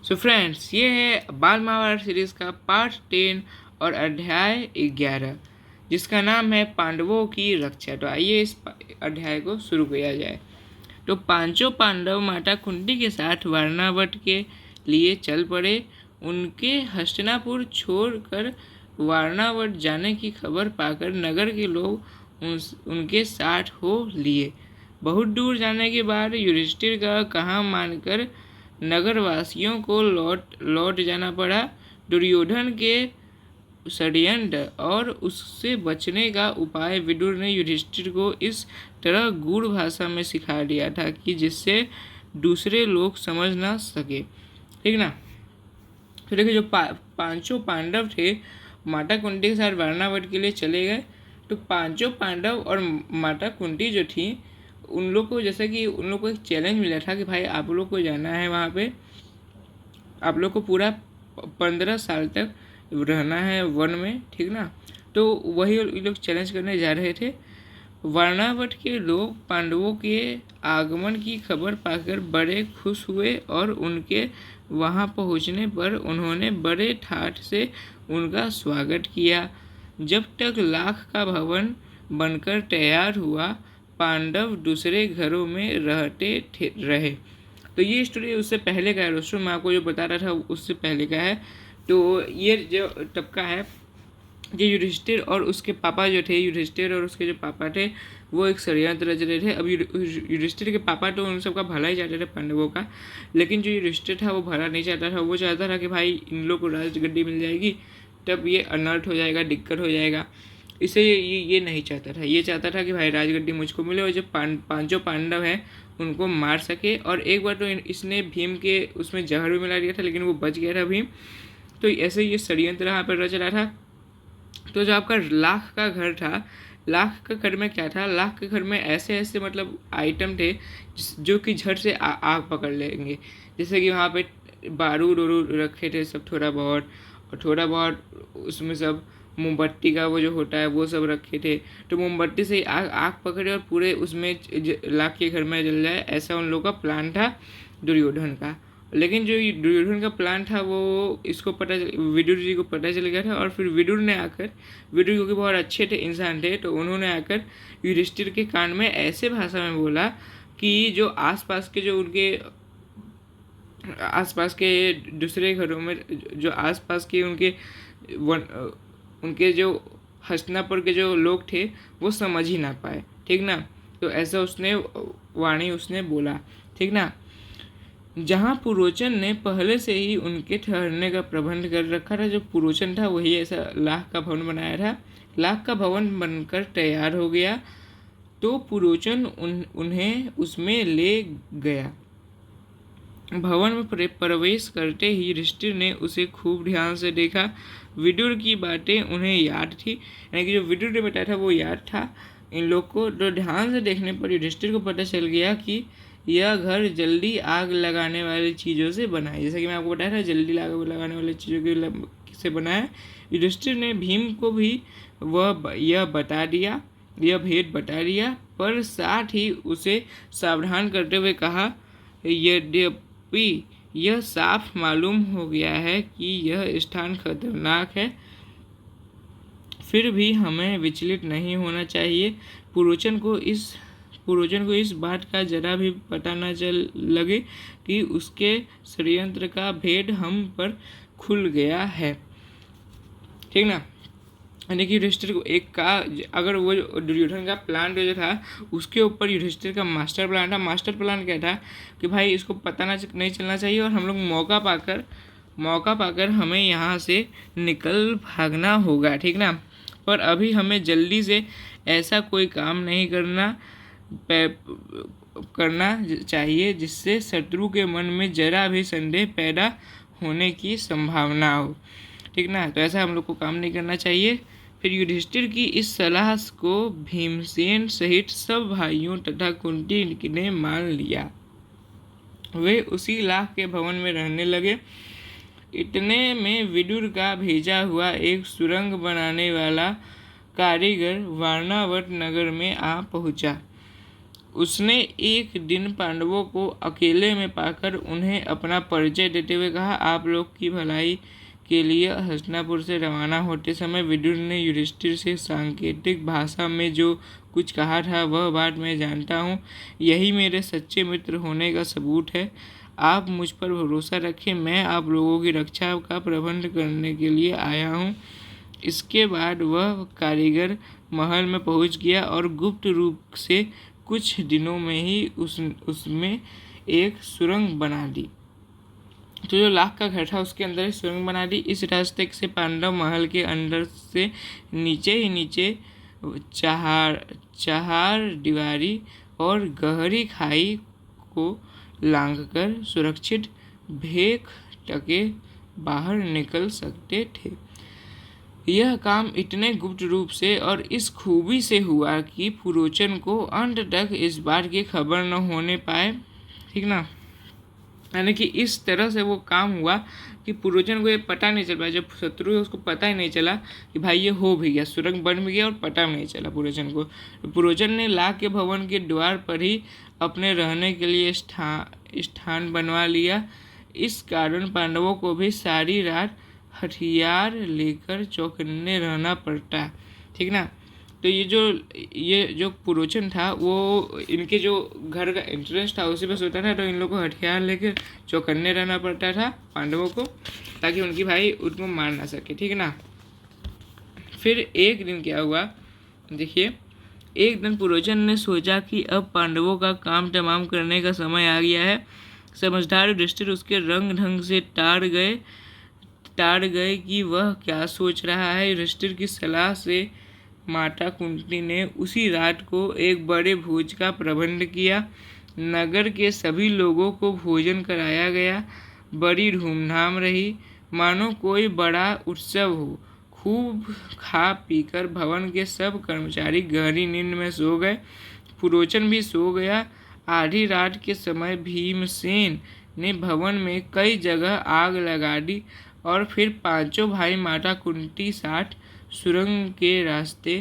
So friends, ये है बाल महाभारत सीरीज का पार्ट 10 और अध्याय 11, जिसका नाम है पांडवों की रक्षा। तो आइए इस अध्याय को शुरू किया जाए। तो पांचों पांडव माता कुंती के साथ वारणावत के लिए चल पड़े। उनके हस्तिनापुर छोड़कर वारणावत जाने की खबर पाकर नगर के लोग उनके साथ हो लिए। बहुत दूर जाने के बाद युधिष्ठिर का कहा मानकर नगरवासियों को लौट जाना पड़ा। दुर्योधन के षड्यंत्र और उससे बचने का उपाय विदुर ने युधिष्ठिर को इस तरह गूढ़ भाषा में सिखा दिया था कि जिससे दूसरे लोग समझ ना सके। ठीक ना। तो देखिए, जो पांचों पांडव थे माता कुंती के साथ वारणावत के लिए चले गए। तो पांचों पांडव और माता कुंती जो थी, उन लोग को जैसे कि उन लोग को एक चैलेंज मिला था कि भाई आप लोग को जाना है वहाँ पे, आप लोग को पूरा 15 साल तक रहना है वन में। ठीक ना। तो वही ये लोग चैलेंज करने जा रहे थे। वारणावत के लोग पांडवों के आगमन की खबर पाकर बड़े खुश हुए और उनके वहां पहुंचने पर उन्होंने बड़े ठाठ से उनका स्वागत किया। जब तक लाख का भवन बनकर तैयार हुआ, पांडव दूसरे घरों में रहते रहे। तो ये स्टोरी उससे पहले का है दोस्तों, मैं आपको जो बता रहा था उससे पहले का है। तो ये जो तब का है, ये युधिष्ठिर और उसके पापा जो थे, युधिष्ठिर और उसके जो पापा थे वो एक षड्यंत्र रच रहे थे। अब युधिष्ठिर के पापा तो उन सबका भला ही चाहते थे पांडवों का, लेकिन जो युधिष्ठिर था वो भला नहीं चाहता था। वो चाहता था कि भाई इन लोग को राजगद्दी मिल जाएगी, तब ये अनर्थ हो जाएगा, दिक्कत हो जाएगा। इसे ये नहीं चाहता था। ये चाहता था कि भाई राजगद्दी मुझको मिले और जो पांचों पांडव हैं उनको मार सके। और एक बार तो इसने भीम के उसमें जहर भी मिला दिया था, लेकिन वो बच गया था भीम। तो ऐसे ये षड्यंत्र यहाँ पर रच रहा था। तो जो आपका लाख का घर था, लाख का घर में क्या था, लाख के घर में ऐसे ऐसे मतलब आइटम थे जो कि झट से आग पकड़ लेंगे। जैसे कि वहाँ पे बारूद वारूद रखे थे सब, थोड़ा बहुत, और थोड़ा बहुत उसमें सब मोमबत्ती का वो जो होता है वो सब रखे थे। तो मोमबत्ती से आग आग पकड़े और पूरे उसमें लाख के घर में जल जाए, ऐसा उन लोगों का प्लान था दुर्योधन का। लेकिन जो दुर्योधन का प्लान था वो इसको विदुर जी को पता चल गया था। और फिर विदुर ने आकर, विदुर क्योंकि बहुत अच्छे थे इंसान थे, तो उन्होंने आकर युधिष्ठिर के कान में ऐसे भाषा में बोला कि जो आसपास के जो उनके आसपास के दूसरे घरों में जो आसपास के उनके जो हस्तिनापुर के जो लोग थे वो समझ ही ना पाए। ठीक ना। तो ऐसा उसने वाणी उसने बोला। ठीक ना। जहाँ पुरोचन ने पहले से ही उनके ठहरने का प्रबंध कर रखा था। जो पुरोचन था वही ऐसा लाख का भवन बनाया था। लाख का भवन बनकर तैयार हो गया तो पुरोचन उन्हें उसमें ले गया। भवन में प्रवेश करते ही युधिष्ठिर ने उसे खूब ध्यान से देखा। विदुर की बातें उन्हें याद थी, यानी कि जो विदुर ने बताया था वो याद था इन लोग को। तो ध्यान से देखने पर युधिष्ठिर को पता चल गया कि यह घर जल्दी आग लगाने वाली चीज़ों से बना है। जैसा कि मैं आपको बताया था, जल्दी लगाने वाली चीज़ों से बना है। युधिष्ठिर ने भीम को भी यह भेद बता दिया, पर साथ ही उसे सावधान करते हुए कहा, यद्यपि यह साफ मालूम हो गया है कि यह स्थान खतरनाक है, फिर भी हमें विचलित नहीं होना चाहिए। पुरोचन को इस बात का जरा भी पता न चल लगे कि उसके षड्यंत्र का भेद हम पर खुल गया है। ठीक ना। यानी कि युधिष्ठिर को एक का, अगर वो दुर्योधन का प्लान जो था उसके ऊपर युधिष्ठिर का मास्टर प्लान था। मास्टर प्लान क्या था कि भाई इसको पता नहीं चलना चाहिए और हम लोग मौका पाकर हमें यहाँ से निकल भागना होगा। ठीक ना। पर अभी हमें जल्दी से ऐसा कोई काम नहीं करना चाहिए जिससे शत्रु के मन में जरा भी संदेह पैदा होने की संभावना हो। ठीक ना। तो ऐसा हम लोग को काम नहीं करना चाहिए। फिर युधिष्ठिर की इस सलाह को भीमसेन सहित सब भाइयों तथा कुंती ने मान लिया। वे उसी लाख के भवन में रहने लगे। इतने में विदुर का भेजा हुआ एक सुरंग बनाने वाला कारीगर वारणावत नगर में आ पहुंचा। उसने एक दिन पांडवों को अकेले में पाकर उन्हें अपना परिचय देते हुए कहा, आप लोग की भलाई के लिए हस्तिनापुर से रवाना होते समय विदुर ने युधिष्ठिर से सांकेतिक भाषा में जो कुछ कहा था वह बात मैं जानता हूँ। यही मेरे सच्चे मित्र होने का सबूत है। आप मुझ पर भरोसा रखें, मैं आप लोगों की रक्षा का प्रबंध करने के लिए आया हूँ। इसके बाद वह कारीगर महल में पहुंच गया और गुप्त रूप से कुछ दिनों में ही उसमें एक सुरंग बना दी। तो जो लाख का घर था उसके अंदर ही सुरंग बना दी। इस रास्ते से पांडव महल के अंदर से नीचे ही नीचे चार दीवारी और गहरी खाई को लांघकर सुरक्षित भेक टके बाहर निकल सकते थे। यह काम इतने गुप्त रूप से और इस खूबी से हुआ कि पुरोचन को अंत तक इस बात की खबर न होने पाए। ठीक ना, यानी कि इस तरह से वो काम हुआ कि पुरोचन को ये पता नहीं चल पाया। जब शत्रु है उसको पता ही नहीं चला कि भाई ये हो भी गया, सुरंग बन भी गया और पता नहीं चला पुरोचन को। तो पुरोचन ने लाख के भवन के द्वार पर ही अपने रहने के लिए स्थान बनवा लिया। इस कारण पांडवों को भी सारी रात हथियार लेकर चौकन्ने रहना पड़ता। ठीक ना, तो ये जो पुरोचन था वो इनके जो घर का एंट्रेंस था उसी पे सोता था, तो इन लोगों को हथियार लेकर चौकन्ने रहना पड़ता था पांडवों को, ताकि उनकी भाई उनको मार ना सके। ठीक ना, फिर एक दिन क्या हुआ देखिए, एक दिन पुरोचन ने सोचा कि अब पांडवों का काम तमाम करने का समय आ गया है। समझदार युधिष्ठिर उसके रंग ढंग से ताड़ गए कि वह क्या सोच रहा है। युधिष्ठिर की सलाह से माता कुंती ने उसी रात को एक बड़े भोज का प्रबंध किया। नगर के सभी लोगों को भोजन कराया गया। बड़ी धूमधाम रही, मानो कोई बड़ा उत्सव हो। खूब खा पीकर भवन के सब कर्मचारी गहरी नींद में सो गए। पुरोचन भी सो गया। आधी रात के समय भीमसेन ने भवन में कई जगह आग लगा दी और फिर पांचों भाई माता कुंती साथ सुरंग के रास्ते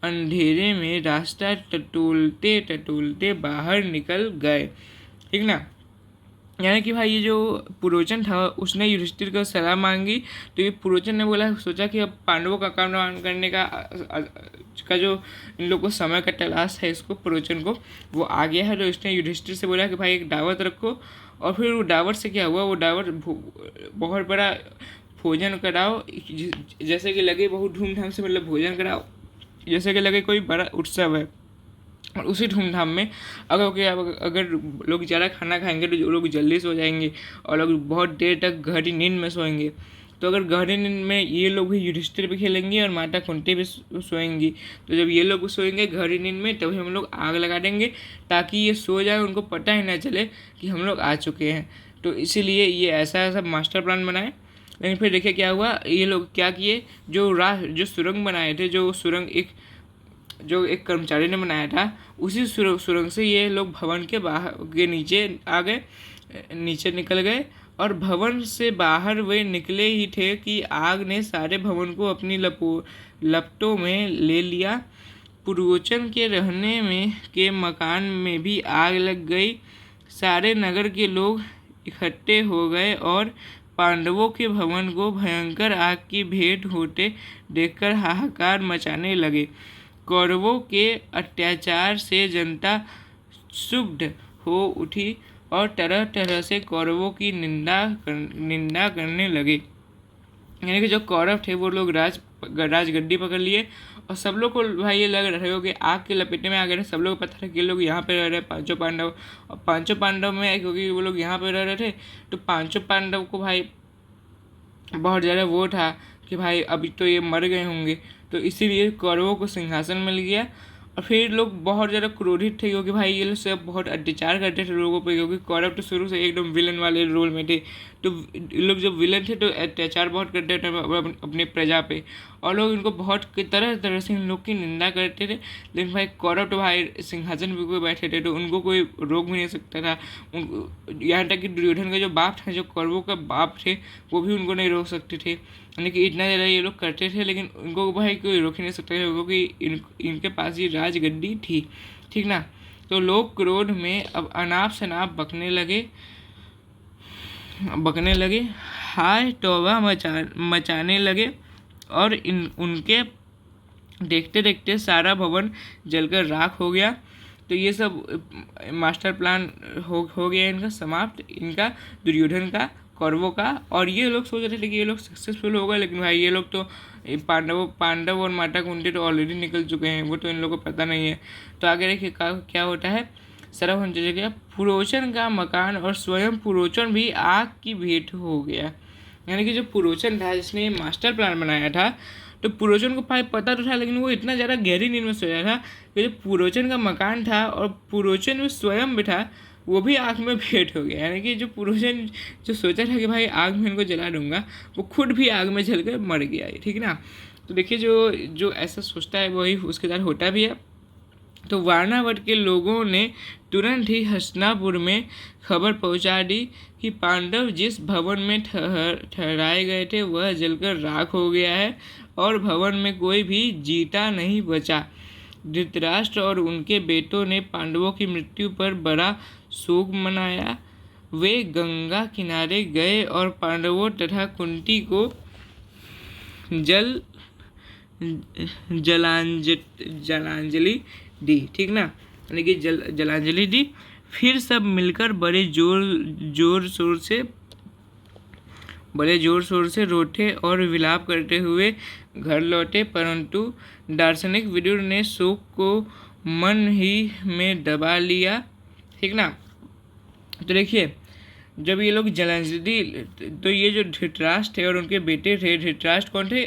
अंधेरे में रास्ता टटोलते टटोलते बाहर निकल गए। ठीक ना, यानी कि भाई ये जो पुरोचन था उसने युधिष्ठिर को सलाह मांगी, तो ये पुरोचन ने सोचा कि अब पांडवों का काम करने का जो इन लोगों को समय का तलाश है, इसको पुरोचन को वो आ गया है। तो इसने युधिष्ठिर से बोला कि भाई एक दावत रखो, और फिर वो दावत से क्या हुआ, वो दावत बहुत बड़ा भोजन कराओ, जैसे कि लगे बहुत धूमधाम से, मतलब भोजन कराओ जैसे कि लगे कोई बड़ा उत्सव है। और उसी धूमधाम में अगर लोग ज़्यादा खाना खाएंगे तो जो लोग जल्दी सो जाएंगे और लोग बहुत देर तक गहरी नींद में सोएंगे। तो अगर गहरी नींद में ये लोग भी युधिष्ठिर भी खेलेंगे और माता कुंती भी सोएंगी, तो जब ये लोग सोएंगे गहरी नींद में तभी हम लोग आग लगा देंगे ताकि ये सो जाए, उनको पता ही ना चले कि हम लोग आ चुके हैं। तो इसीलिए ये ऐसा मास्टर प्लान बनाए। लेकिन फिर देखिए क्या हुआ, ये लोग क्या किए, जो सुरंग बनाए थे, जो एक कर्मचारी ने बनाया था, उसी सुरंग से ये लोग भवन के बाहर के नीचे आ गए, नीचे निकल गए। और भवन से बाहर वे निकले ही थे कि आग ने सारे भवन को अपनी लपटों में ले लिया। पुरोचन के रहने के मकान में भी आग लग गई। सारे नगर के लोग इकट्ठे हो गए और पांडवों के भवन को भयंकर आग की भेंट होते देखकर हाहाकार मचाने लगे। कौरवों के अत्याचार से जनता क्षुब्ध हो उठी और तरह तरह से कौरवों की निंदा करने लगे। यानी कि जो कौरव थे वो लोग राजगद्दी पकड़ लिए और सब लोग को भाई ये लग रहा है कि आग के लपेटे में आ गए। सब लोग पता था कि लोग यहाँ पे रह रहे पांचों पांडव, और पांचों पांडव में क्योंकि वो लोग यहाँ पे रह रहे थे तो पांचों पांडव को भाई बहुत ज़्यादा वो था कि भाई अभी तो ये मर गए होंगे, तो इसीलिए कौरवों को सिंहासन मिल गया। और फिर लोग बहुत ज़्यादा क्रोधित थे क्योंकि भाई ये लोग सब बहुत अत्याचार करते थे लोगों पे, क्योंकि कौरव तो शुरू से एकदम विलन वाले रोल में थे। तो ये लोग जब विलन थे तो अत्याचार बहुत करते थे अपनी प्रजा पे, और लोग इनको बहुत तरह तरह से इन लोग की निंदा करते थे। लेकिन भाई कौरव तो भाई सिंहासन पे कोई बैठे थे तो उनको कोई रोक भी नहीं सकता था। यहाँ तक कि दुर्योधन का जो बाप था, जो कौरवों का बाप थे, वो भी उनको नहीं रोक सकते थे। यानी कि इतना ज़्यादा ये लोग करते थे, लेकिन उनको भाई कोई रोक ही नहीं सकता था क्योंकि इनके पास ही राजगद्दी थी। ठीक ना, तो लोग क्रोध में अब अनाप शनाप बकने लगे, हाय तौबा मचाने लगे, और उनके देखते देखते सारा भवन जलकर राख हो गया। तो ये सब मास्टर प्लान हो गया इनका समाप्त, इनका दुर्योधन का, कौरवों का। और ये लोग सोच रहे थे कि ये लोग सक्सेसफुल हो गए, लेकिन भाई ये लोग तो पांडव और माता कुंती तो ऑलरेडी निकल चुके हैं, वो तो इन लोगों को पता नहीं है। तो आगे देखिए क्या होता है। सरवहन चले गया, पुरोचन का मकान और स्वयं पुरोचन भी आग की भेंट हो गया। यानी कि जो पुरोचन था जिसने मास्टर प्लान बनाया था, तो पुरोचन को भाई पता तो था, लेकिन वो इतना ज़्यादा गहरी नींद में सोया था कि जो पुरोचन का मकान था और पुरोचन में स्वयं भी था, वो भी आग में भेंट हो गया। यानी कि जो पुरोचन जो सोचा था कि भाई आग में इनको जला दूंगा, वो खुद भी आग में जलकर मर गया है, ठीक ना। तो देखिए जो ऐसा सोचता है वही उसके साथ होता भी है। तो वारणावत के लोगों ने तुरंत ही हस्तिनापुर में खबर पहुंचा दी कि पांडव जिस भवन में ठहराए गए थे वह जलकर राख हो गया है और भवन में कोई भी जीता नहीं बचा। धृतराष्ट्र और उनके बेटों ने पांडवों की मृत्यु पर बड़ा शोक मनाया। वे गंगा किनारे गए और पांडवों तथा कुंती को जलांजलि दी, ठीक ना, यानी कि जलांजलि दी। फिर सब मिलकर बड़े जोर शोर से रोते और विलाप करते हुए घर लौटे, परंतु दार्शनिक विदुर ने शोक को मन ही में दबा लिया, ठीक ना। तो देखिए जब ये लोग जलांजलि, तो ये जो धृतराष्ट्र थे और उनके बेटे थे, धृतराष्ट्र कौन थे,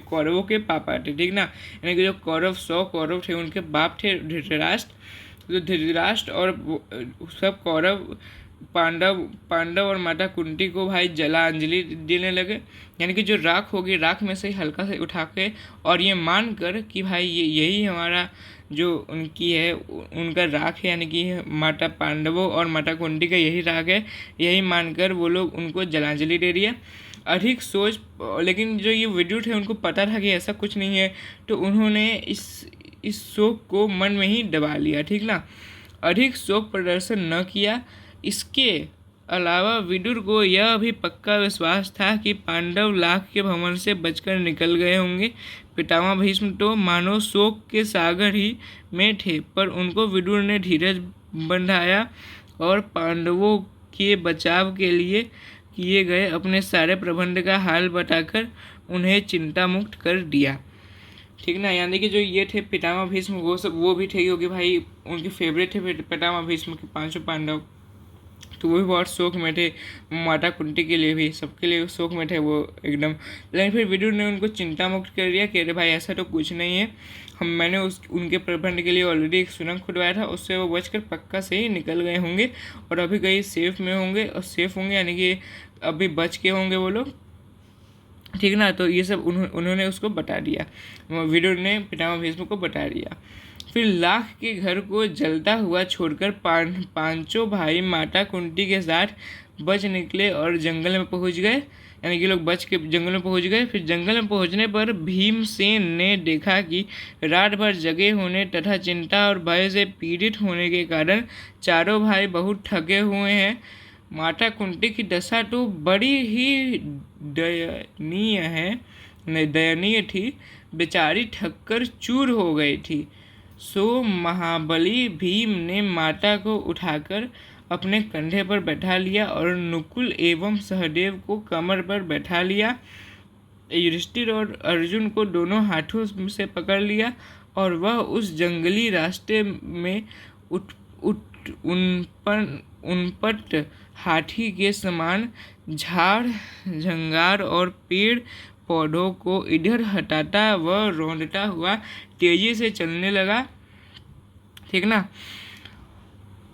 कौरवों के पापा थे, ठीक ना। यानी कि जो 100 कौरव थे उनके बाप थे धृतराष्ट्र। तो धृतराष्ट्र और सब कौरव पांडव और माता कुंती को भाई जलांजलि देने लगे। यानी कि जो राख होगी, राख में से हल्का से उठा के, और ये मान कर कि भाई यही हमारा जो उनकी है उनका राख है, यानी कि माता पांडवों और माता कुंती का यही राख है, यही मानकर वो लोग उनको जलांजलि दे रही है। अधिक सोच, लेकिन जो ये विदुर थे उनको पता था कि ऐसा कुछ नहीं है, तो उन्होंने इस शोक को मन में ही दबा लिया, ठीक ना। अधिक शोक प्रदर्शन न किया। इसके अलावा विदुर को यह भी पक्का विश्वास था कि पांडव लाख के भवन से बचकर निकल गए होंगे। पितामह भीष्म तो मानो शोक के सागर ही में थे, पर उनको विदुर ने धीरज बंधाया और पांडवों के बचाव के लिए किए गए अपने सारे प्रबंध का हाल बताकर उन्हें चिंता मुक्त कर दिया, ठीक ना। यानी कि जो ये थे पितामह भीष्म, वो भी थे, क्योंकि भाई उनके फेवरेट थे पितामह भीष्म के 5 पांडव, तो वो भी बहुत शौक में थे। माता कुंती के लिए भी, सबके लिए शौक में थे वो एकदम। लेकिन फिर विदुर ने उनको चिंता मुक्त कर दिया कि अरे भाई ऐसा तो कुछ नहीं है, मैंने उनके प्रबंध के लिए ऑलरेडी एक सुरंग खुदवाया था, उससे वो बचकर पक्का से ही निकल गए होंगे और अभी कहीं सेफ में होंगे, और सेफ होंगे यानी कि अभी बच के होंगे वो लोग, ठीक ना। तो ये सब उन्होंने उसको बता दिया, विदुर ने पितामह भीष्म को बता दिया। फिर लाख के घर को जलता हुआ छोड़कर पांचों भाई माता कुंती के साथ बच निकले और जंगल में पहुंच गए। यानी कि लोग बच के जंगल में पहुंच गए। फिर जंगल में पहुंचने पर भीमसेन ने देखा कि रात भर जगे होने तथा चिंता और भय से पीड़ित होने के कारण चारों भाई बहुत थके हुए हैं। माता कुंती की दशा तो बड़ी ही दयनीय थी, बेचारी थककर चूर हो गई थी। सो महाबली भीम ने माता को उठाकर अपने कंधे पर बैठा लिया और नकुल एवं सहदेव को कमर पर बैठा लिया। युधिष्ठिर और अर्जुन को दोनों हाथों से पकड़ लिया और वह उस जंगली रास्ते में उनपट हाथी के समान झाड़ झंगार और पेड़ पौधों को इधर हटाता व रौंदता हुआ तेजी से चलने लगा, ठीक ना।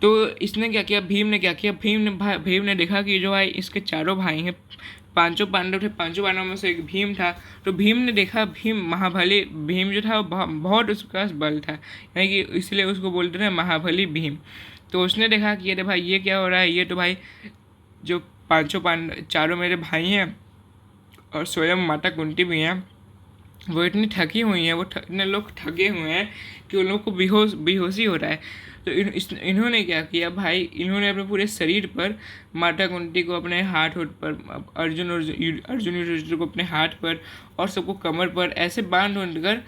तो इसने क्या किया, भीम ने क्या किया, भीम ने देखा कि जो भाई इसके चारों भाई हैं, 5 पांडव थे, 5 पांडवों में से एक भीम था। तो भीम ने देखा, महाबली भीम जो था बहुत उसके पास बल था, यानी कि इसलिए उसको बोलते थे महाबली भीम। तो उसने देखा कि अरे भाई ये क्या हो रहा है, ये तो भाई जो 5 पांडव चारों मेरे भाई हैं और स्वयं माता कुंती भी हैं, वो इतनी थकी हुई हैं, इतने लोग थके हुए हैं कि उन लोग को बेहोशी हो रहा है। तो इन्होंने क्या किया भाई, इन्होंने अपने पूरे शरीर पर माता कुंती को अपने हाथ पर, अर्जुन युधिष्ठिर को अपने हाथ पर और सबको कमर पर ऐसे बांध कर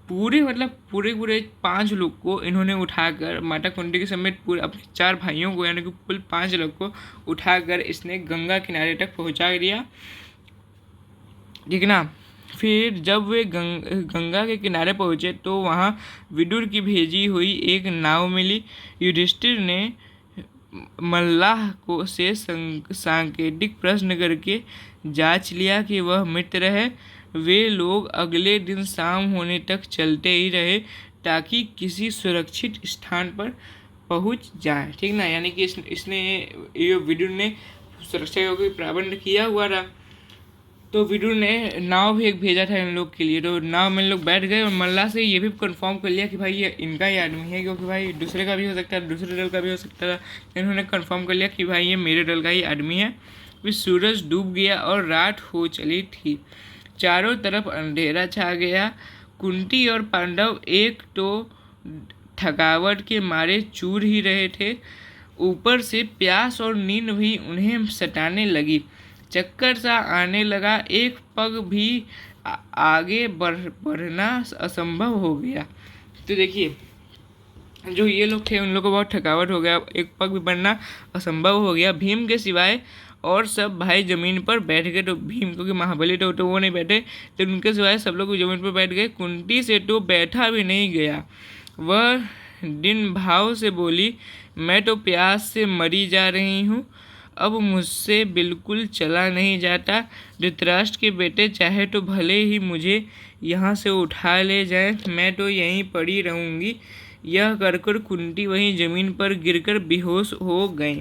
पूरे मतलब पूरे पूरे 5 लोग को इन्होंने उठाकर माता कुंती के समेत पूरे अपने 4 भाइयों को यानी कि कुल 5 लोग को उठाकर इसने गंगा किनारे तक पहुंचा दिया, ठीक ना। फिर जब वे गंगा के किनारे पहुंचे तो वहां विदुर की भेजी हुई एक नाव मिली। युधिष्ठिर ने मल्लाह को से सांकेतिक प्रश्न करके जांच लिया कि वह मित्र है। वे लोग अगले दिन शाम होने तक चलते ही रहे ताकि किसी सुरक्षित स्थान पर पहुंच जाए, ठीक ना। यानी कि इसने ये विदुर ने सुरक्षा का कोई प्रबंध किया हुआ था। तो विदुर ने नाव भी एक भेजा था इन लोग के लिए। तो नाव में लोग बैठ गए और मल्ला से ये भी कंफर्म कर लिया कि भाई ये इनका ही आदमी है, क्योंकि भाई दूसरे का भी हो सकता है, दूसरे दल का भी हो सकता था। इन्होंने कंफर्म कर लिया कि भाई ये मेरे दल का ही आदमी है। फिर सूरज डूब गया और रात हो चली थी। चारों तरफ अंधेरा छा गया। कुंती और पांडव एक तो थकावट के मारे चूर ही रहे थे, ऊपर से प्यास और नींद भी उन्हें सताने लगी। चक्कर सा आने लगा, एक पग भी आगे बढ़ना असंभव हो गया। तो देखिए जो ये लोग थे उन लोगों को बहुत थकावट हो गया, एक पग भी बढ़ना असंभव हो गया। भीम के सिवाय और सब भाई जमीन पर बैठ गए। तो भीम क्योंकि महाबली तो वो नहीं बैठे, तो उनके सिवाय सब लोग जमीन पर बैठ गए। कुंती से तो बैठा भी नहीं गया। वह दिन भाव से बोली, मैं तो प्यास से मरी जा रही हूँ, अब मुझसे बिल्कुल चला नहीं जाता। धृतराष्ट्र के बेटे चाहे तो भले ही मुझे यहाँ से उठा ले जाएं, मैं तो यहीं पड़ी रहूँगी। यह कर कुंती वहीं जमीन पर गिरकर बेहोश हो गई,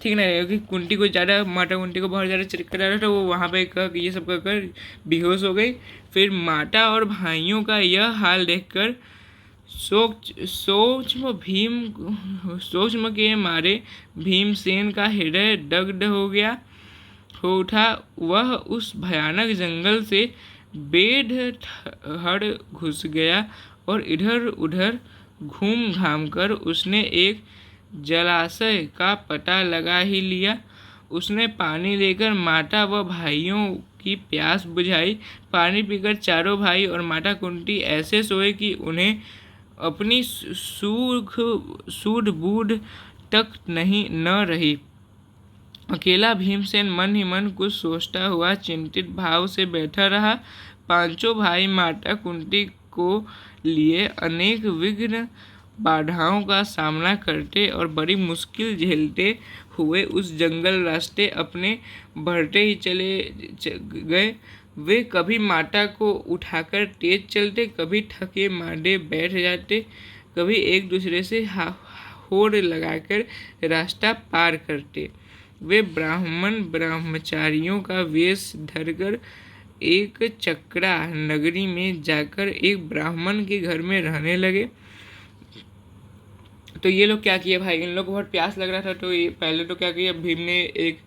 ठीक ना। क्योंकि कुंती को ज़्यादा माता कुंती को बहुत ज़्यादा चक्कर आ रहा था, वो वहाँ पे ये सब कर बेहोश हो गई। फिर माता और भाइयों का यह हाल देखकर सोचम के मारे भीमसेन का हृदय दग्ध हो उठा। वह उस भयानक जंगल से बेधड़ घुस गया और इधर उधर घूम घाम कर उसने एक जलाशय का पता लगा ही लिया। उसने पानी लेकर माता व भाइयों की प्यास बुझाई। पानी पीकर चारों भाई और माता कुंती ऐसे सोए कि उन्हें अपनी सूझबूझ तक न रही। अकेला भीमसेन मन ही मन कुछ सोचता हुआ चिंतित भाव से बैठा रहा। पांचों भाई माता कुंती को लिए अनेक विघ्न बाधाओं का सामना करते और बड़ी मुश्किल झेलते हुए उस जंगल रास्ते अपने बढ़ते ही चले गए। वे कभी माता को उठाकर तेज चलते, कभी थके मांदे बैठ जाते, कभी एक दूसरे से होड़ लगाकर रास्ता पार करते। वे ब्रह्मचारियों का वेश धरकर एक चक्रा नगरी में जाकर एक ब्राह्मण के घर में रहने लगे। तो ये लोग क्या किए भाई, इन लोग को बहुत प्यास लग रहा था। तो ये पहले तो क्या किया, भीम ने एक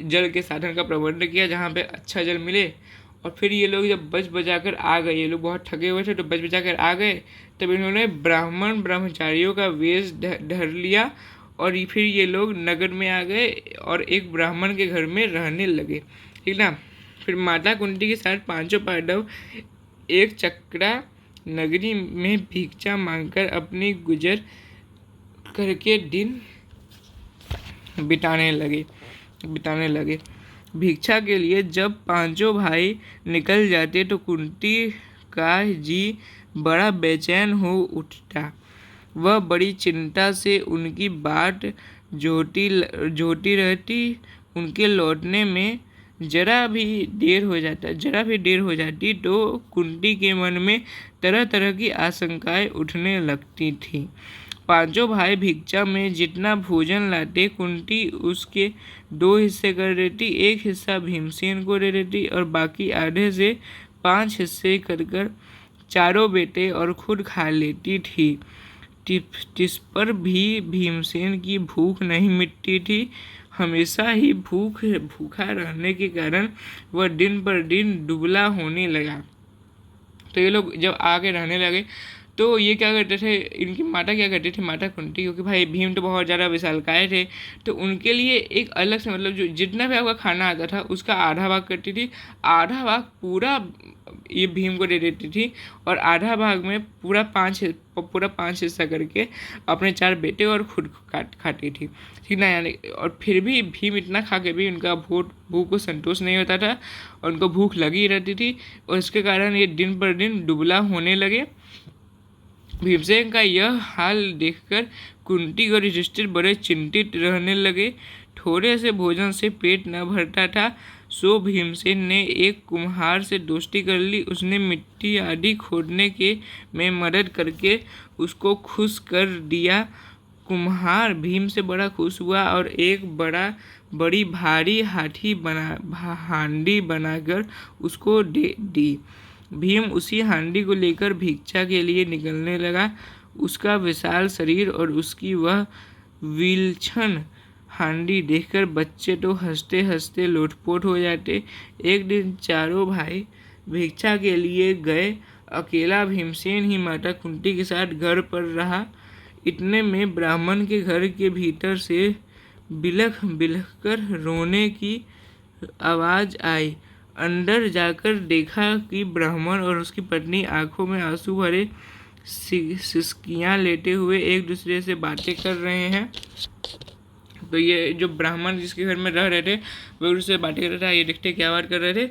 जल के साधन का प्रबंध किया जहाँ पे अच्छा जल मिले। और फिर ये लोग जब बच बचाकर आ गए, ये लोग बहुत थके हुए थे तो बच बचाकर आ गए, तब इन्होंने ब्रह्मचारियों का वेश धर लिया और फिर ये लोग नगर में आ गए और एक ब्राह्मण के घर में रहने लगे, ठीक ना। फिर माता कुंती के साथ पांचों पांडव एक चक्रा नगरी में भिक्षा मांगकर अपनी गुजर करके दिन बिताने लगे। भिक्षा के लिए जब पांचों भाई निकल जाते तो कुंती का जी बड़ा बेचैन हो उठता। वह बड़ी चिंता से उनकी बाट जोती रहती। उनके लौटने में जरा भी देर हो जाती तो कुंती के मन में तरह तरह की आशंकाएं उठने लगती थीं। पांचों भाई भिक्षा में जितना भोजन लाते, कुंती उसके 2 हिस्से कर देती। एक हिस्सा भीमसेन को दे देती और बाकी आधे से 5 हिस्से कर चारों बेटे और खुद खा लेती थी। जिस पर भी भीमसेन की भूख नहीं मिटती थी। हमेशा ही भूखा रहने के कारण वह दिन पर दिन दुबला होने लगा। तो ये लोग जब आके रहने लगे तो ये क्या करते थे, इनकी माता क्या करती थी, माता कुंती, क्योंकि भाई भीम तो बहुत ज़्यादा विशालकाय थे, तो उनके लिए एक अलग से मतलब जो जितना भी आपका खाना आता था उसका आधा भाग करती थी, आधा भाग पूरा ये भीम को दे देती थी, और आधा भाग में पूरा पाँच हिस्सा करके अपने 4 बेटे और खुद खाती थी, ठीक ना। यानी और फिर भी भीम इतना खा के भी उनका भूख को संतोष नहीं होता था, और उनको भूख लगी रहती थी, और इसके कारण ये दिन पर दिन दुबला होने लगे। भीमसेन का यह हाल देखकर कुंती और युधिष्ठिर बड़े चिंतित रहने लगे। थोड़े से भोजन से पेट न भरता था, सो भीमसेन ने एक कुम्हार से दोस्ती कर ली। उसने मिट्टी आदि खोदने के में मदद करके उसको खुश कर दिया। कुम्हार भीम से बड़ा खुश हुआ और एक बड़ी भारी हांडी बनाकर उसको दे दी। भीम उसी हांडी को लेकर भिक्षा के लिए निकलने लगा। उसका विशाल शरीर और उसकी वह विलक्षण हांडी देखकर बच्चे तो हंसते हंसते लोटपोट हो जाते। एक दिन चारों भाई भिक्षा के लिए गए। अकेला भीमसेन ही माता कुंती के साथ घर पर रहा। इतने में ब्राह्मण के घर के भीतर से बिलख बिलख कर रोने की आवाज़ आई। अंदर जाकर देखा कि ब्राह्मण और उसकी पत्नी आंखों में आंसू भरे सिसकियां लेते हुए एक दूसरे से बातें कर रहे हैं। तो ये जो ब्राह्मण जिसके घर में रह रहे थे वो उससे बातें कर रहा था। ये देखते क्या बात कर रहे थे।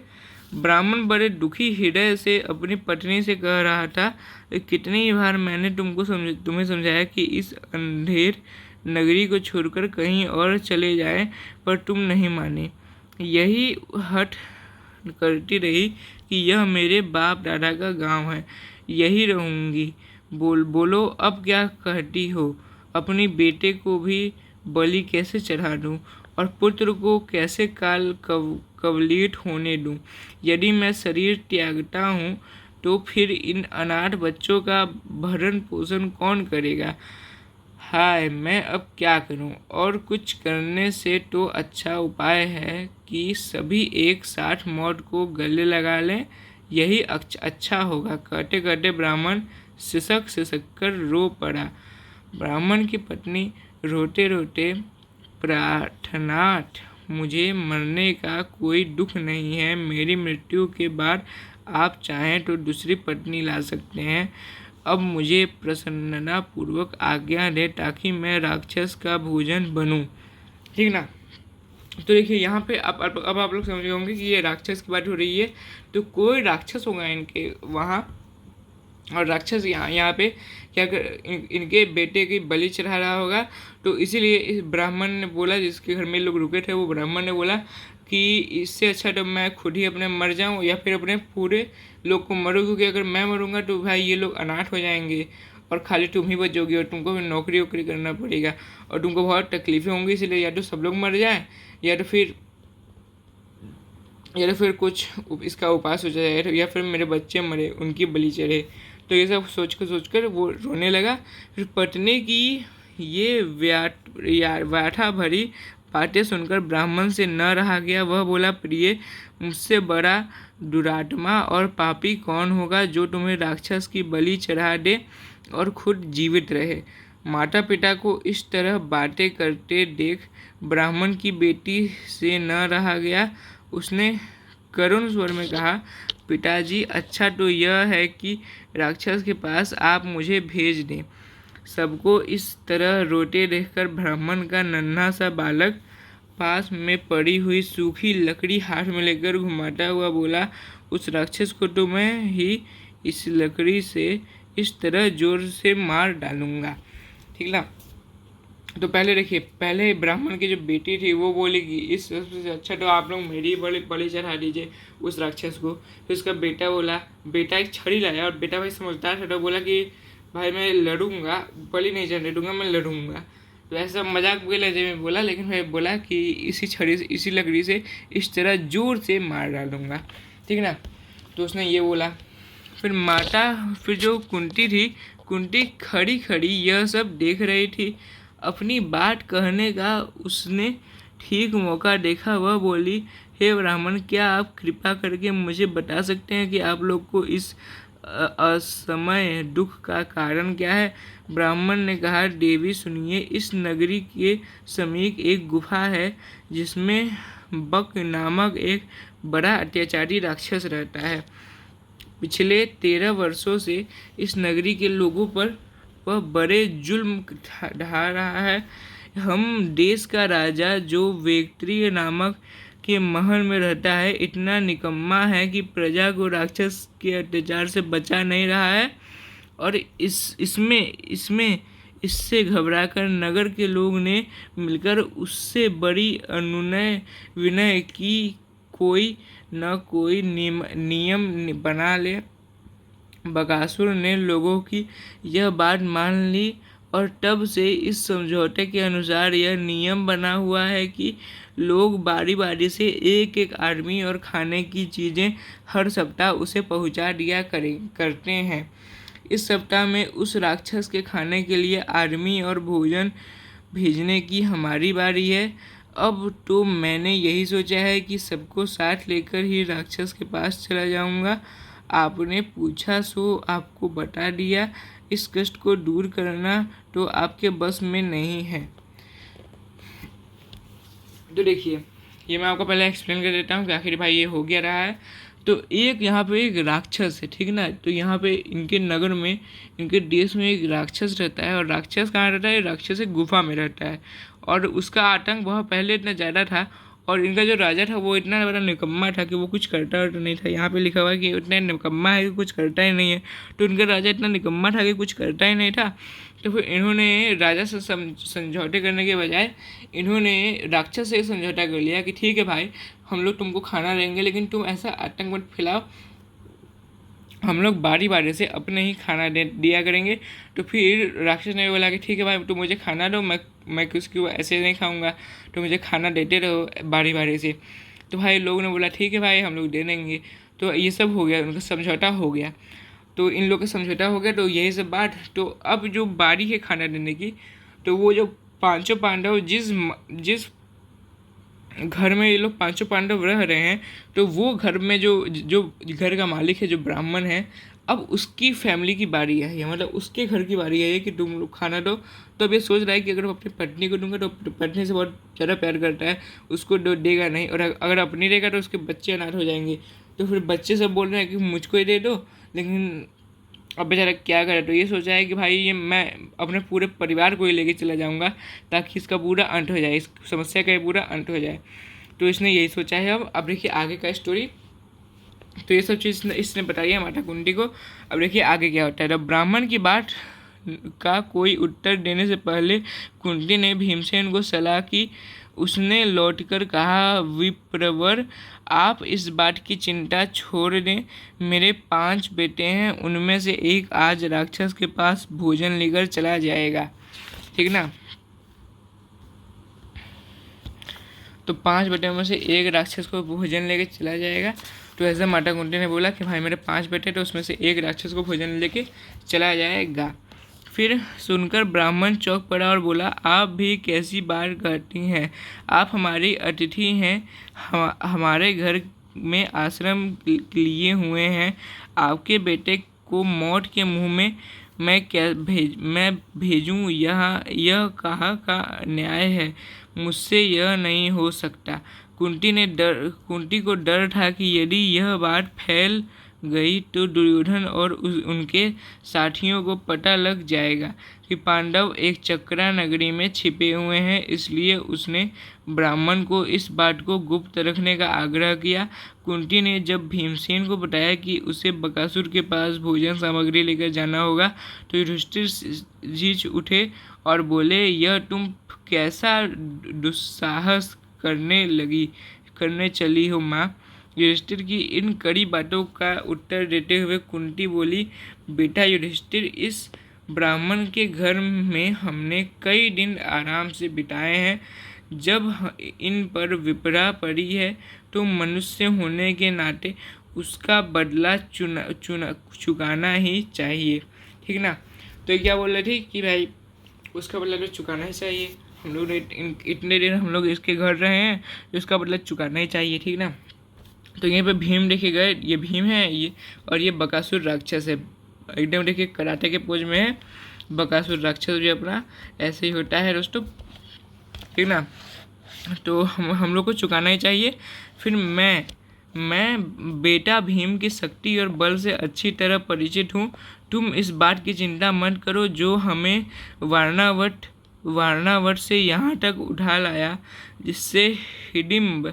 ब्राह्मण बड़े दुखी हृदय से अपनी पत्नी से कह रहा था, कितनी बार मैंने तुम्हें समझाया कि इस अंधेर नगरी को छोड़कर कहीं और चले जाएं, पर तुम नहीं माने। यही हठ करती रही कि यह मेरे बाप दादा का गांव है, यही रहूंगी। बोलो अब क्या कहती हो? अपनी बेटे को भी बलि कैसे चढ़ा दूं और पुत्र को कैसे कवलित होने दूं? यदि मैं शरीर त्यागता हूँ तो फिर इन अनाथ बच्चों का भरण पोषण कौन करेगा? हाय, मैं अब क्या करूं? और कुछ करने से तो अच्छा उपाय है कि सभी एक साथ मौत को गले लगा लें, यही अच्छा होगा। कहते कहते ब्राह्मण सिसक कर रो पड़ा। ब्राह्मण की पत्नी रोते रोते, प्रार्थनाथ, मुझे मरने का कोई दुख नहीं है। मेरी मृत्यु के बाद आप चाहें तो दूसरी पत्नी ला सकते हैं। अब मुझे प्रसन्नतापूर्वक आज्ञा दे ताकि मैं राक्षस का भोजन बनूं, ठीक ना। तो देखिए यहाँ पे अब आप लोग समझ गए होंगे कि ये राक्षस की बात हो रही है। तो कोई राक्षस होगा इनके वहाँ, और राक्षस यहाँ पे क्या कर इनके बेटे की बलि चढ़ा रहा होगा। तो इसीलिए इस ब्राह्मण ने बोला, जिसके घर में लोग रुके थे, वो ब्राह्मण ने बोला कि इससे अच्छा तो मैं खुद ही अपने मर जाऊं या फिर अपने पूरे लोग को मरूं, क्योंकि अगर मैं मरूंगा तो भाई ये लोग अनाथ हो जाएंगे और खाली तुम ही बचोगी और तुमको फिर नौकरी वोकरी करना पड़ेगा और तुमको बहुत तकलीफें होंगी। इसलिए या तो सब लोग मर जाएं या तो फिर कुछ इसका उपाय सोचा जाए, या फिर मेरे बच्चे मरे, उनकी बलि चढ़े। तो ये सब सोचकर वो रोने लगा। फिर पत्नी की ये व्याथा भरी बातें सुनकर ब्राह्मण से न रहा गया। वह बोला, प्रिय, मुझसे बड़ा दुरात्मा और पापी कौन होगा जो तुम्हें राक्षस की बलि चढ़ा दे और खुद जीवित रहे? माता पिता को इस तरह बातें करते देख ब्राह्मण की बेटी से न रहा गया। उसने करुण स्वर में कहा, पिताजी, अच्छा तो यह है कि राक्षस के पास आप मुझे भेज दें। सबको इस तरह रोते देखकर ब्राह्मण का नन्हा सा बालक पास में पड़ी हुई सूखी लकड़ी हाथ में लेकर घुमाता हुआ बोला, उस राक्षस को तो मैं ही इस लकड़ी से इस तरह जोर से मार डालूंगा, ठीक ना। तो पहले देखिए, पहले ब्राह्मण की जो बेटी थी वो बोलेगी इस सबसे अच्छा तो आप लोग मेरी बलि चढ़ा दीजिए उस राक्षस को। फिर उसका बेटा बोला, बेटा एक छड़ी लाया, और बेटा भाई समझदार था तो बोला कि भाई मैं लड़ूंगा, बलि नहीं चढ़ने दूंगा, मैं लड़ूंगा। तो ऐसा मजाक के लहजे में बोला, लेकिन भाई बोला कि इसी लकड़ी से इस तरह जोर से मार डालूंगा, ठीक ना। तो उसने ये बोला। फिर जो कुंती थी, कुंती खड़ी खड़ी यह सब देख रही थी। अपनी बात कहने का उसने ठीक मौका देखा। वह बोली, हे ब्राह्मण, क्या आप कृपा करके मुझे बता सकते हैं कि आप लोग को इस असमय दुख का कारण क्या है? ब्राह्मण ने कहा, देवी सुनिए, इस नगरी के समीप एक गुफा है जिसमें बक नामक एक बड़ा अत्याचारी राक्षस रहता है। पिछले 13 वर्षों से इस नगरी के लोगों पर वह बड़े जुल्म ढा रहा है। हम देश का राजा जो वेक्ट्री नामक के महल में रहता है इतना निकम्मा है कि प्रजा को राक्षस के अत्याचार से बचा नहीं रहा है, और इसमें इसमें इससे घबराकर नगर के लोग ने मिलकर उससे बड़ी अनुनय विनय की कोई न कोई नियम बना ले। बकासुर ने लोगों की यह बात मान ली और तब से इस समझौते के अनुसार यह नियम बना हुआ है कि लोग बारी बारी से एक एक आदमी और खाने की चीज़ें हर सप्ताह उसे पहुंचा दिया करते हैं। इस सप्ताह में उस राक्षस के खाने के लिए आदमी और भोजन भेजने की हमारी बारी है। अब तो मैंने यही सोचा है कि सबको साथ लेकर ही राक्षस के पास चला जाऊंगा। आपने पूछा सो आपको बता दिया। इस कष्ट को दूर करना तो आपके बस में नहीं है। तो देखिए, ये मैं आपको पहले एक्सप्लेन कर देता हूँ कि आखिर भाई ये हो गया रहा है। तो एक यहाँ पे एक राक्षस है, ठीक ना। तो यहाँ पे इनके नगर में, इनके देश में एक राक्षस रहता है, और राक्षस कहाँ रहता है? राक्षस एक गुफा में रहता है, और उसका आतंक बहुत पहले इतना ज़्यादा था, और इनका जो राजा था वो इतना बड़ा निकम्मा था कि वो कुछ करता नहीं था। यहाँ पे लिखा हुआ है कि इतना निकम्मा है कि कुछ करता ही नहीं है। तो इनका राजा इतना निकम्मा था कि कुछ करता ही नहीं था। तो फिर इन्होंने राजा से समझौते करने के बजाय इन्होंने राक्षस से समझौता कर लिया कि ठीक है भाई, हम लोग तुमको खाना देंगे, लेकिन तुम ऐसा आतंक मत फैलाओ, हम लोग बारी बारी से अपने ही खाना दिया करेंगे। तो फिर राक्षस ने बोला कि ठीक है भाई, तुम मुझे खाना दो, मैं किसको ऐसे नहीं खाऊंगा, तो मुझे खाना देते रहो बारी बारी से। तो भाई लोगों ने बोला ठीक है भाई, हम लोग दे देंगे। तो ये सब हो गया, उनका समझौता हो गया। तो इन लोग का समझौता हो गया, तो यही सब बात। तो अब जो बारी है खाना देने की, तो वो जो पांचों पांडव जिस घर में ये लोग पांचों पांडव रह रहे हैं, तो वो घर में जो जो घर का मालिक है, जो ब्राह्मण है, अब उसकी फैमिली की बारी है, या मतलब उसके घर की बारी है ये कि तुम लोग खाना दो। तो अब ये सोच रहा है कि अगर वो अपनी पत्नी को दूंगा तो पत्नी से बहुत ज़्यादा प्यार करता है, उसको देगा नहीं, और अगर अपनी देगा तो उसके बच्चे अनाथ हो जाएंगे। तो फिर बच्चे सब बोल रहे हैं कि मुझको ही दे दो, लेकिन अब बेचारा क्या करे। तो ये सोचा है कि भाई ये मैं अपने पूरे परिवार को ही लेके चला जाऊंगा, ताकि इसका पूरा अंत हो जाए, इस समस्या का पूरा अंत हो जाए। तो इसने यही सोचा है। अब देखिए आगे का स्टोरी। तो ये सब चीज़ इसने बताई है माता कुंती को। अब देखिए आगे क्या होता है। तो ब्राह्मण की बात का कोई उत्तर देने से पहले कुंती ने भीमसेन को सलाह की। उसने लौटकर कहा, विप्रवर, आप इस बात की चिंता छोड़ दें। मेरे 5 बेटे हैं, उनमें से एक आज राक्षस के पास भोजन लेकर चला जाएगा, ठीक ना। तो 5 बेटे में से एक राक्षस को भोजन लेके चला जाएगा। तो ऐसा माता कुंती ने बोला कि भाई मेरे 5 बेटे, तो उसमें से एक राक्षस को भोजन लेके चला जाएगा। फिर सुनकर ब्राह्मण चौंक पड़ा और बोला, आप भी कैसी बात कहती हैं? आप हमारी अतिथि हैं, हमारे घर में आश्रम लिए हुए हैं। आपके बेटे को मौत के मुंह में मैं भेजूं, यह कहाँ का न्याय है? मुझसे यह नहीं हो सकता। कुंती को डर था कि यदि यह बात फैल गई तो दुर्योधन और उनके साथियों को पता लग जाएगा कि पांडव एक चक्रा नगरी में छिपे हुए हैं। इसलिए उसने ब्राह्मण को इस बात को गुप्त रखने का आग्रह किया। कुंती ने जब भीमसेन को बताया कि उसे बकासुर के पास भोजन सामग्री लेकर जाना होगा, तो युधिष्ठिर झिझक उठे और बोले, यह तुम कैसा दुस्साहस करने चली हो माँ? युधिष्ठिर की इन कड़ी बातों का उत्तर देते हुए कुंती बोली, बेटा युधिष्ठिर, इस ब्राह्मण के घर में हमने कई दिन आराम से बिताए हैं। जब इन पर विपदा पड़ी है तो मनुष्य होने के नाते उसका बदला चुकाना ही चाहिए, ठीक ना। तो क्या बोल रहे थे कि भाई उसका बदला तो चुकाना ही चाहिए। हम लोग इतने दिन हम लोग इसके घर रहे हैं, तो इसका बदला चुकाना ही चाहिए, ठीक ना। तो यहीं पे भीम देखे गए, ये भीम है ये, और ये बकासुर राक्षस है, एकदम देखिए कराटे के पोज में है। बकासुर राक्षस भी अपना ऐसे ही होता है दोस्तों, ठीक ना। तो हम लोग को चुकाना ही चाहिए। फिर मैं बेटा भीम की शक्ति और बल से अच्छी तरह परिचित हूँ। तुम इस बात की चिंता मत करो, जो हमें वारणावट से यहाँ तक उठा लाया, जिससे हिडिंब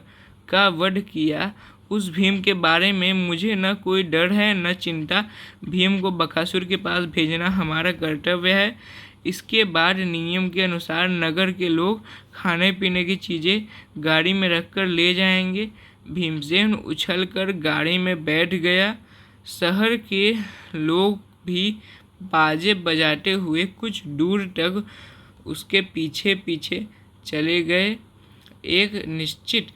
का वध किया, उस भीम के बारे में मुझे न कोई डर है न चिंता। भीम को बकासुर के पास भेजना हमारा कर्तव्य है। इसके बाद नियम के अनुसार नगर के लोग खाने पीने की चीज़ें गाड़ी में रखकर ले जाएंगे। भीमसेन उछलकर गाड़ी में बैठ गया। शहर के लोग भी बाजे बजाते हुए कुछ दूर तक उसके पीछे पीछे चले गए। एक निश्चित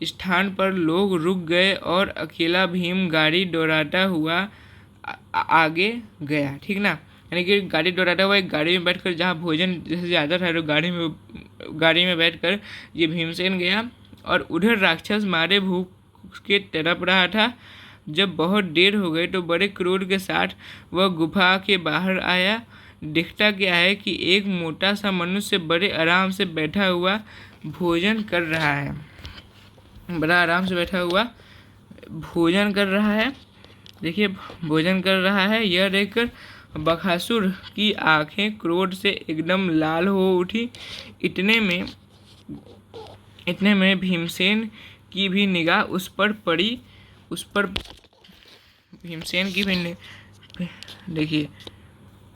स्थान पर लोग रुक गए और अकेला भीम गाड़ी दौड़ाता हुआ आगे गया, ठीक ना। यानी कि गाड़ी दौड़ाता हुआ एक गाड़ी में बैठकर, जहाँ भोजन जैसे ज़्यादा था तो गाड़ी में बैठकर ये भीमसेन गया, और उधर राक्षस मारे भूख के तड़प रहा था। जब बहुत देर हो गई तो बड़े क्रोध के साथ वह गुफा के बाहर आया। दिखता क्या है कि एक मोटा सा मनुष्य बड़े आराम से बैठा हुआ भोजन कर रहा है, बड़ा आराम से बैठा हुआ भोजन कर रहा है। देखिए भोजन कर रहा है। यह देखकर बकासुर की आंखें क्रोध से एकदम लाल हो उठी। इतने में भीमसेन की भी निगाह उस पर पड़ी। भीमसेन की भी देखिए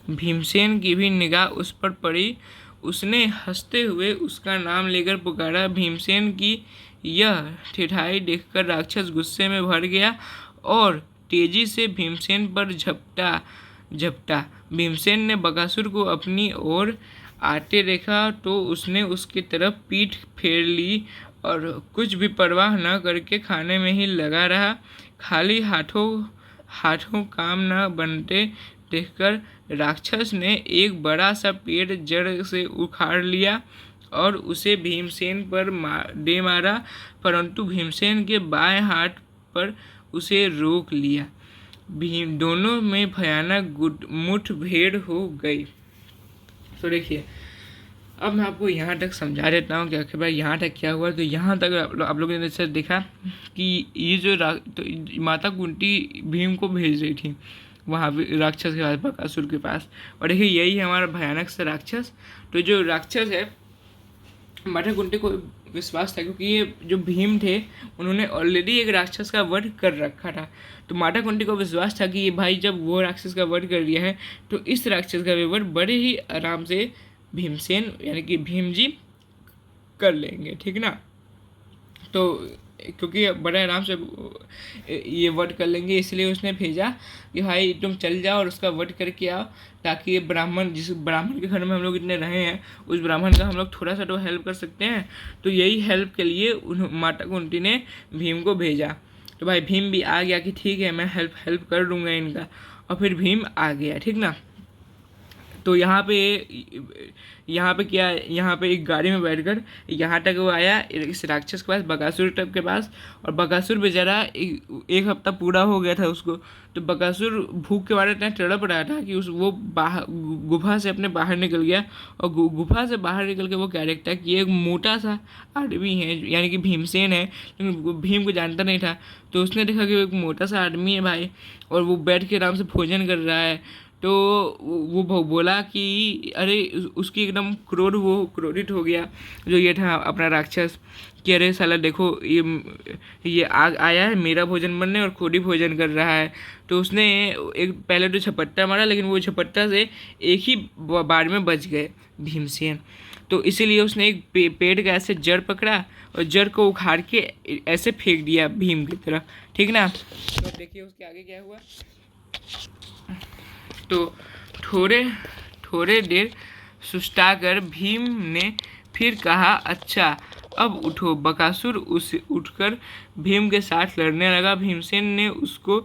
भीमसेन की भी निगाह उस पर पड़ी। उसने हंसते हुए उसका नाम लेकर पुकारा। भीमसेन की यह ठिठाई देखकर राक्षस गुस्से में भर गया और तेजी से भीमसेन पर झपटा। भीमसेन ने बकासुर को अपनी ओर आते देखा तो उसने उसकी तरफ पीठ फेर ली और कुछ भी परवाह न करके खाने में ही लगा रहा। खाली हाथों काम न बनते देखकर राक्षस ने एक बड़ा सा पेड़ जड़ से उखाड़ लिया और उसे भीमसेन पर दे मारा, परंतु भीमसेन के बाएं हाथ पर उसे रोक लिया। दोनों में भयानक मुठभेड़ हो गई। तो देखिए अब मैं आपको यहाँ तक समझा देता हूँ कि आखिर भाई यहाँ तक क्या हुआ। तो यहाँ तक आप लोगों ने जैसे देखा कि ये जो तो माता कुंती भीम को भेज रही थी वहाँ पे राक्षस के पास, बकासुर के पास, और देखिए यही है हमारा भयानक सा राक्षस। तो जो राक्षस है, माता कुंती को विश्वास था क्योंकि ये जो भीम थे उन्होंने ऑलरेडी एक राक्षस का वध कर रखा था। तो माता कुंती को विश्वास था कि ये भाई जब वो राक्षस का वध कर लिया है तो इस राक्षस का भी वध बड़े ही आराम से भीमसेन यानी कि भीम जी कर लेंगे, ठीक ना। तो क्योंकि बड़े आराम से ये वध कर लेंगे, इसलिए उसने भेजा कि भाई तुम चल जाओ और उसका वध करके आओ, ताकि ये जिस ब्राह्मण के घर में हम लोग इतने रहे हैं उस ब्राह्मण का हम लोग थोड़ा सा तो हेल्प कर सकते हैं। तो यही हेल्प के लिए माता कुंती ने भीम को भेजा। तो भाई भीम भी आ गया कि ठीक है मैं हेल्प कर दूंगा इनका, और फिर भीम आ गया, ठीक ना। तो यहाँ पे एक गाड़ी में बैठकर यहाँ तक वो आया इस राक्षस के पास, बकासुर तक के पास। और बकासुर बेचारा एक हफ्ता पूरा हो गया था उसको। तो बकासुर भूख के मारे इतना तड़प रहा था कि वो गुफा से अपने बाहर निकल गया। और गुफा से बाहर निकल के वो क्या देखता है कि एक मोटा सा आदमी है, यानी कि भीमसेन है, लेकिन भीम को जानता नहीं था। तो उसने देखा कि एक मोटा सा आदमी है भाई, और वो बैठ के आराम से भोजन कर रहा है। तो वो बोला कि अरे उसकी एकदम क्रोधित हो गया जो ये था अपना राक्षस, कि अरे साला देखो ये आया है मेरा भोजन बनने और खुद ही भोजन कर रहा है। तो उसने एक पहले तो झपट्टा मारा, लेकिन वो झपट्टा से एक ही बार में बच गए भीमसेन। तो इसीलिए उसने एक पेड़ का ऐसे जड़ पकड़ा और जड़ को उखाड़ के ऐसे फेंक दिया भीम की तरफ, ठीक ना। तो देखिए उसके आगे क्या हुआ। तो थोड़े देर सुस्ताकर भीम ने फिर कहा, अच्छा अब उठो। बकासुर उठकर भीम के साथ लड़ने लगा। भीमसेन ने उसको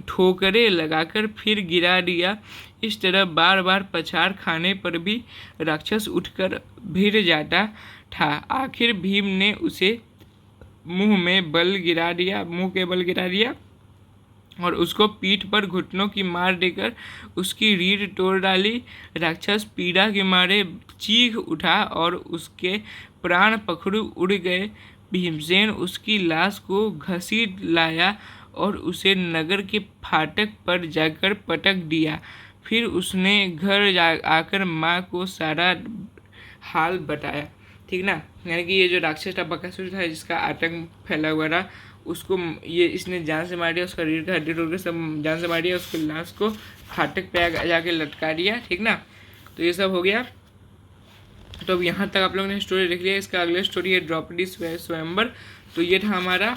ठोकरे लगाकर फिर गिरा दिया। इस तरह बार बार पछाड़ खाने पर भी राक्षस उठकर भिड़ जाता था। आखिर भीम ने उसे मुंह के बल गिरा दिया और उसको पीठ पर घुटनों की मार देकर उसकी रीढ़ तोड़ डाली। राक्षस पीड़ा के मारे चीख उठा और उसके प्राण पखरु उड़ गए। भीमसेन उसकी लाश को घसीट लाया और उसे नगर के फाटक पर जाकर पटक दिया। फिर उसने घर आकर माँ को सारा हाल बताया। ठीक ना, यानी कि ये जो राक्षस था बकासुर था जिसका आतंक फैला हुआ था, उसको ये इसने जान से मार दिया, उसका रीढ़ का हड्डी तोड़ के सब जान से मार दिया, उसकी लाश को फाटक पे जाके लटका दिया। ठीक ना, तो ये सब हो गया। तो अब यहाँ तक आप लोगों ने स्टोरी देख लिया। इसका अगला स्टोरी है द्रौपदी स्वयंवर। तो ये था हमारा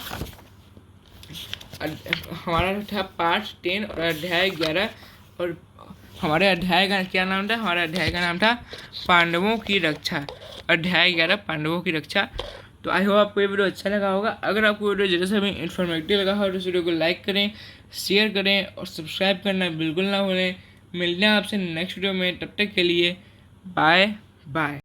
था पार्ट 10 और अध्याय 11। और हमारे अध्याय का क्या नाम था? हमारे अध्याय का नाम था पांडवों की रक्षा। अध्याय 11 पांडवों की रक्षा। तो आई होप आपको ये वीडियो अच्छा लगा होगा। अगर आपको वीडियो जैसे भी इन्फॉर्मेटिव लगा हो तो इस वीडियो को लाइक करें, शेयर करें और सब्सक्राइब करना बिल्कुल ना भूलें। मिलते हैं आपसे नेक्स्ट वीडियो में, तब तक के लिए बाय बाय।